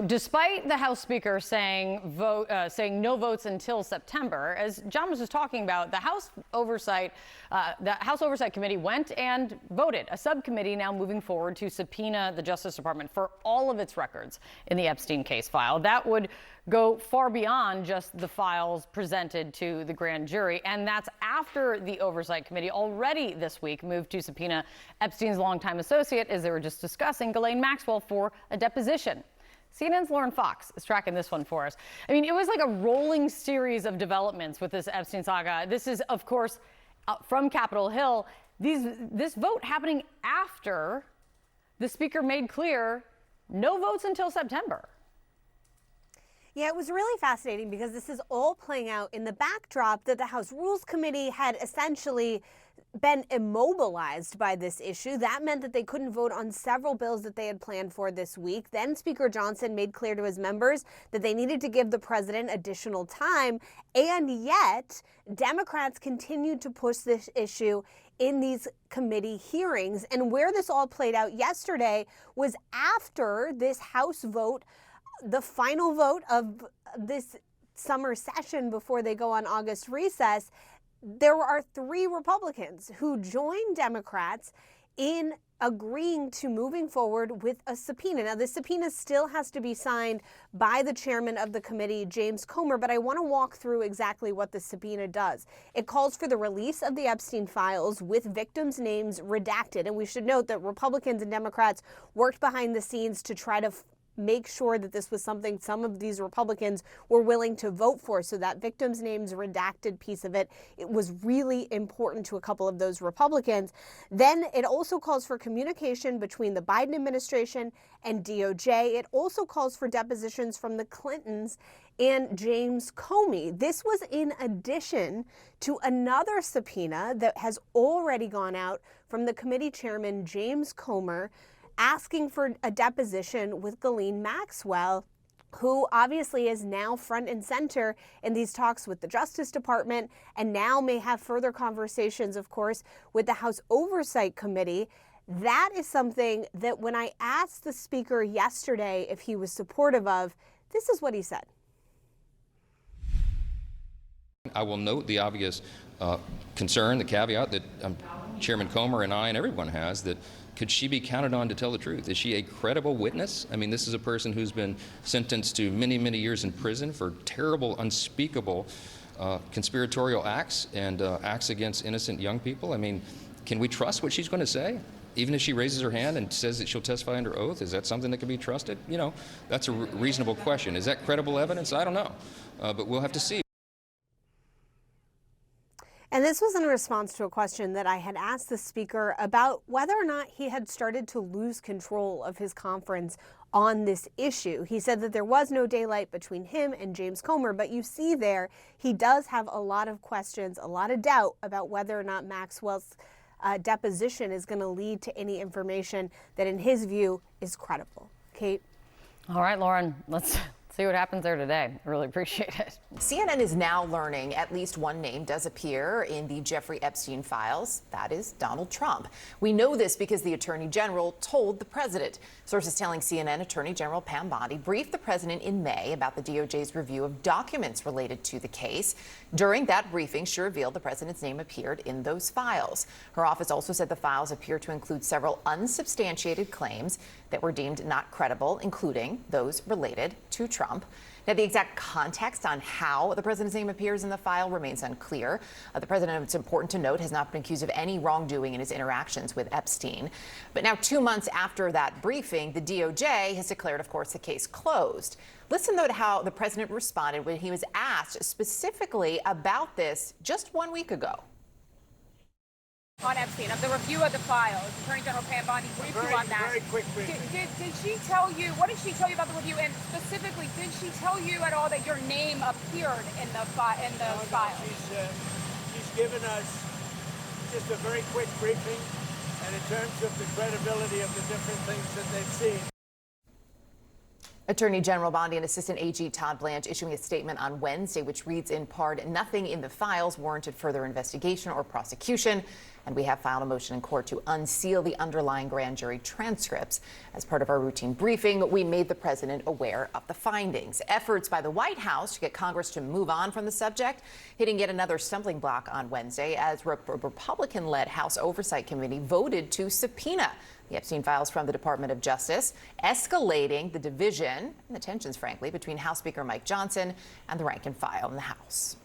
Despite the House Speaker saying no votes until September, as John was just talking about, the House Oversight Committee went and voted. A subcommittee now moving forward to subpoena the Justice Department for all of its records in the Epstein case file. That would go far beyond just the files presented to the grand jury. And that's after the Oversight Committee already this week moved to subpoena Epstein's longtime associate, as they were just discussing, Ghislaine Maxwell, for a deposition. CNN's Lauren Fox is tracking this one for us. I mean, it was like a rolling series of developments with this Epstein saga. This is, of course, from Capitol Hill. This vote happening after the speaker made clear no votes until September. Yeah, it was really fascinating because this is all playing out in the backdrop that the House Rules Committee had essentially been immobilized by this issue. That meant that they couldn't vote on several bills that they had planned for this week. Then Speaker Johnson made clear to his members that they needed to give the president additional time. And yet, Democrats continued to push this issue in these committee hearings. And where this all played out yesterday was after this House vote, the final vote of this summer session before they go on August recess. There are 3 Republicans who joined Democrats in agreeing to moving forward with a subpoena. Now, the subpoena still has to be signed by the chairman of the committee, James Comer, but I want to walk through exactly what the subpoena does. It calls for the release of the Epstein files with victims' names redacted. And we should note that Republicans and Democrats worked behind the scenes to try to make sure that this was something some of these Republicans were willing to vote for. So that victims' names redacted piece of it was really important to a couple of those Republicans. Then it also calls for communication between the Biden administration and DOJ. It also calls for depositions from the Clintons and James Comey. This was in addition to another subpoena that has already gone out from the committee chairman, James Comer, asking for a deposition with Ghislaine Maxwell, who obviously is now front and center in these talks with the Justice Department and now may have further conversations, of course, with the House Oversight Committee. That is something that when I asked the speaker yesterday if he was supportive of, this is what he said. I will note the obvious concern, the caveat that Chairman Comer and I and everyone has, that could she be counted on to tell the truth? Is she a credible witness? I mean, this is a person who's been sentenced to many, many years in prison for terrible, unspeakable conspiratorial acts and acts against innocent young people. I mean, can we trust what she's going to say? Even if she raises her hand and says that she'll testify under oath, is that something that can be trusted? You know, that's a reasonable question. Is that credible evidence? I don't know, but we'll have to see. And this was in response to a question that I had asked the speaker about whether or not he had started to lose control of his conference on this issue. He said that there was no daylight between him and James Comer, but you see there, he does have a lot of questions, a lot of doubt about whether or not Maxwell's deposition is going to lead to any information that in his view is credible. Kate? All right, Lauren, let's see what happens there today. I really appreciate it. CNN is now learning at least one name does appear in the Jeffrey Epstein files. That is Donald Trump. We know this because the Attorney General told the president. Sources telling CNN Attorney General Pam Bondi briefed the president in May about the DOJ's review of documents related to the case. During that briefing, she revealed the president's name appeared in those files. Her office also said the files appear to include several unsubstantiated claims that were deemed not credible, including those related to Trump. Now, the exact context on how the president's name appears in the file remains unclear. The president, it's important to note, has not been accused of any wrongdoing in his interactions with Epstein. But now, 2 months after that briefing, the DOJ has declared, of course, the case closed. Listen, though, to how the president responded when he was asked specifically about this just 1 week ago. On Epstein, of the review of the files, Attorney General Pam Bondi briefed you on that. Very quick briefing. Did she tell you, what did she tell you about the review? And specifically, did she tell you at all that your name appeared in the files? She's given us just a very quick briefing, and in terms of the credibility of the different things that they've seen. Attorney General Bondi and Assistant AG Todd Blanche issuing a statement on Wednesday, which reads in part, nothing in the files warranted further investigation or prosecution. And we have filed a motion in court to unseal the underlying grand jury transcripts. As part of our routine briefing, we made the president aware of the findings. Efforts by the White House to get Congress to move on from the subject hitting yet another stumbling block on Wednesday as a Republican-led House Oversight Committee voted to subpoena the Epstein files from the Department of Justice, escalating the division and the tensions, frankly, between House Speaker Mike Johnson and the rank and file in the House.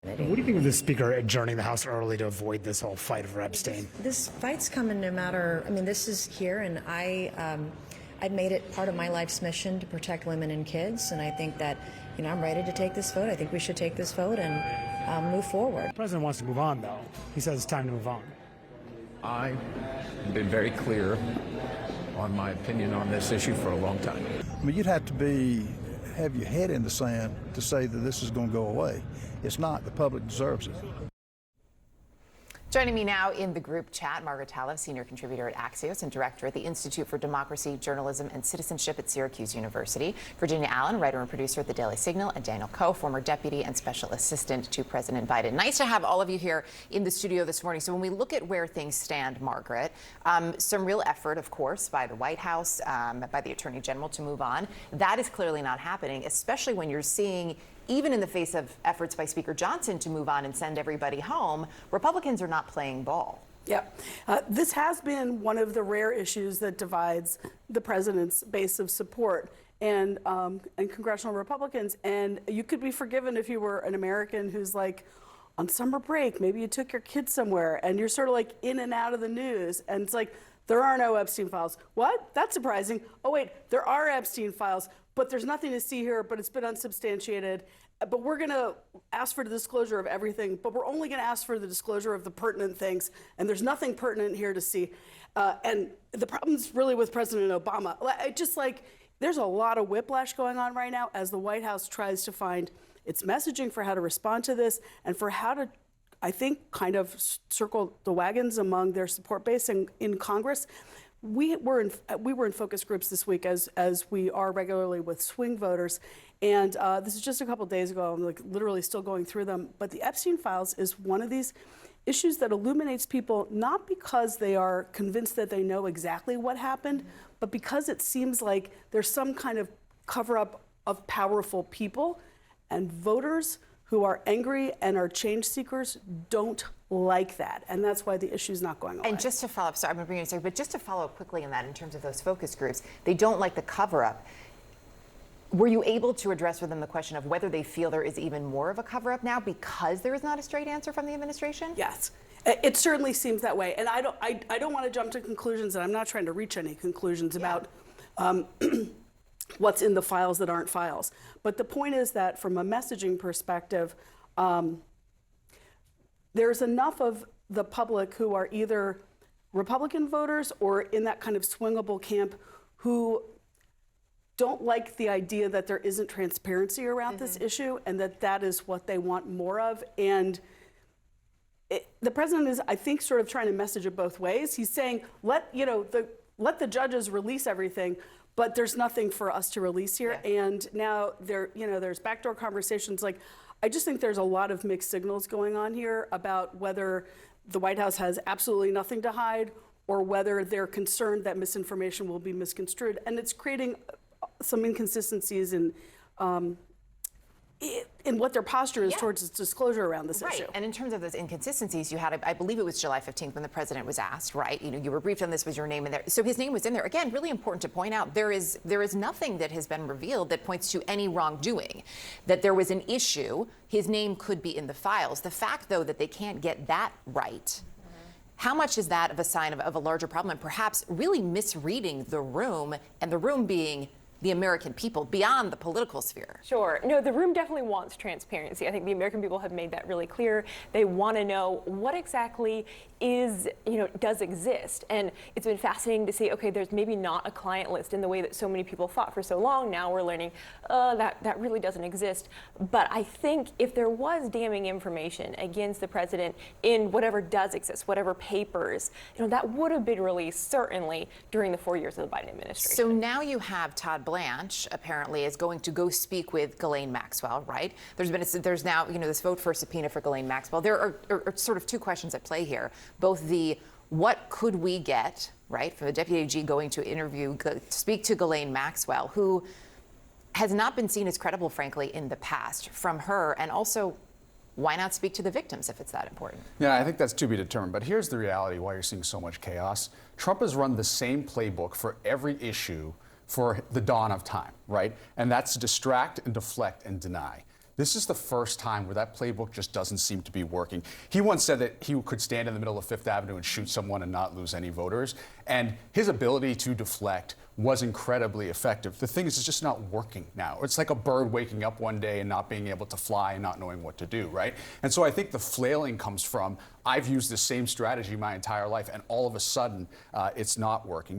What do you think of the Speaker adjourning the House early to avoid this whole fight over Epstein? This fight's coming no matter, I mean, this is here, and I've made it part of my life's mission to protect women and kids, and I think that, I'm ready to take this vote. I think we should take this vote and move forward. The president wants to move on, though. He says it's time to move on. I've been very clear on my opinion on this issue for a long time. I mean, you'd have to have your head in the sand to say that this is going to go away. It's not. The public deserves it. Joining me now in the group chat, Margaret Talev, senior contributor at Axios and director at the Institute for Democracy, Journalism, and Citizenship at Syracuse University. Virginia Allen, writer and producer at the Daily Signal, and Daniel Coe, former deputy and special assistant to President Biden. Nice to have all of you here in the studio this morning. So when we look at where things stand, Margaret, some real effort, of course, by the White House, by the Attorney General to move on. That is clearly not happening, especially when you're seeing, even in the face of efforts by Speaker Johnson to move on and send everybody home, Republicans are not playing ball. Yep. This has been one of the rare issues that divides the president's base of support and congressional Republicans. And you could be forgiven if you were an American who's like on summer break, maybe you took your kids somewhere and you're sort of like in and out of the news. And it's like, there are no Epstein files. What? That's surprising. Oh, wait, there are Epstein files, but there's nothing to see here, but it's been unsubstantiated. But we're going to ask for the disclosure of everything, but we're only going to ask for the disclosure of the pertinent things. And there's nothing pertinent here to see. And the problem's really with President Obama. There's a lot of whiplash going on right now as the White House tries to find its messaging for how to respond to this and for how to, I think, kind of circle the wagons among their support base in Congress. We were in focus groups this week, as we are regularly with swing voters, and this is just a couple days ago. I'm literally still going through them. But the Epstein files is one of these issues that illuminates people, not because they are convinced that they know exactly what happened, but because it seems like there's some kind of cover-up of powerful people, and voters who are angry and are change seekers don't like that. And that's why the issue's not going away. And just to follow up, sorry, I'm going to bring you in a second, but just to follow up quickly on that in terms of those focus groups, they don't like the cover-up. Were you able to address with them the question of whether they feel there is even more of a cover-up now because there is not a straight answer from the administration? Yes. It certainly seems that way. And I don't want to jump to conclusions, and I'm not trying to reach any conclusions about what's in the files that aren't files. But the point is that from a messaging perspective, there's enough of the public who are either Republican voters or in that kind of swingable camp who don't like the idea that there isn't transparency around this issue and that is what they want more of. And the president is, I think, sort of trying to message it both ways. He's saying, let the judges release everything, but there's nothing for us to release here. Yeah. And now there's backdoor conversations. I just think there's a lot of mixed signals going on here about whether the White House has absolutely nothing to hide or whether they're concerned that misinformation will be misconstrued. And it's creating some inconsistencies in what their posture is towards its disclosure around this issue. And in terms of those inconsistencies, you had, I believe it was July 15th when the president was asked, right? You were briefed on this, was your name in there? So his name was in there. Again, really important to point out, there is nothing that has been revealed that points to any wrongdoing, that there was an issue. His name could be in the files. The fact, though, that they can't get that right, how much is that of a sign of a larger problem and perhaps really misreading the room, and the room being the American people beyond the political sphere? Sure. No, the room definitely wants transparency. I think the American people have made that really clear. They want to know what exactly does exist. And it's been fascinating to see, okay, there's maybe not a client list in the way that so many people thought for so long. Now we're learning that really doesn't exist. But I think if there was damning information against the president in whatever does exist, whatever papers, that would have been released certainly during the 4 years of the Biden administration. So now you have Todd Blanche apparently is going to go speak with Ghislaine Maxwell, right? There's now, this vote for a subpoena for Ghislaine Maxwell. There are sort of two questions at play here. Both the what could we get, right, from the deputy AG going to speak to Ghislaine Maxwell, who has not been seen as credible, frankly, in the past from her, and also why not speak to the victims if it's that important? Yeah, I think that's to be determined. But here's the reality why you're seeing so much chaos. Trump has run the same playbook for every issue for the dawn of time, right? And that's distract and deflect and deny. This is the first time where that playbook just doesn't seem to be working. He once said that he could stand in the middle of Fifth Avenue and shoot someone and not lose any voters. And his ability to deflect was incredibly effective. The thing is, it's just not working now. It's like a bird waking up one day and not being able to fly and not knowing what to do, right? And so I think the flailing comes from, I've used the same strategy my entire life, and all of a sudden, it's not working.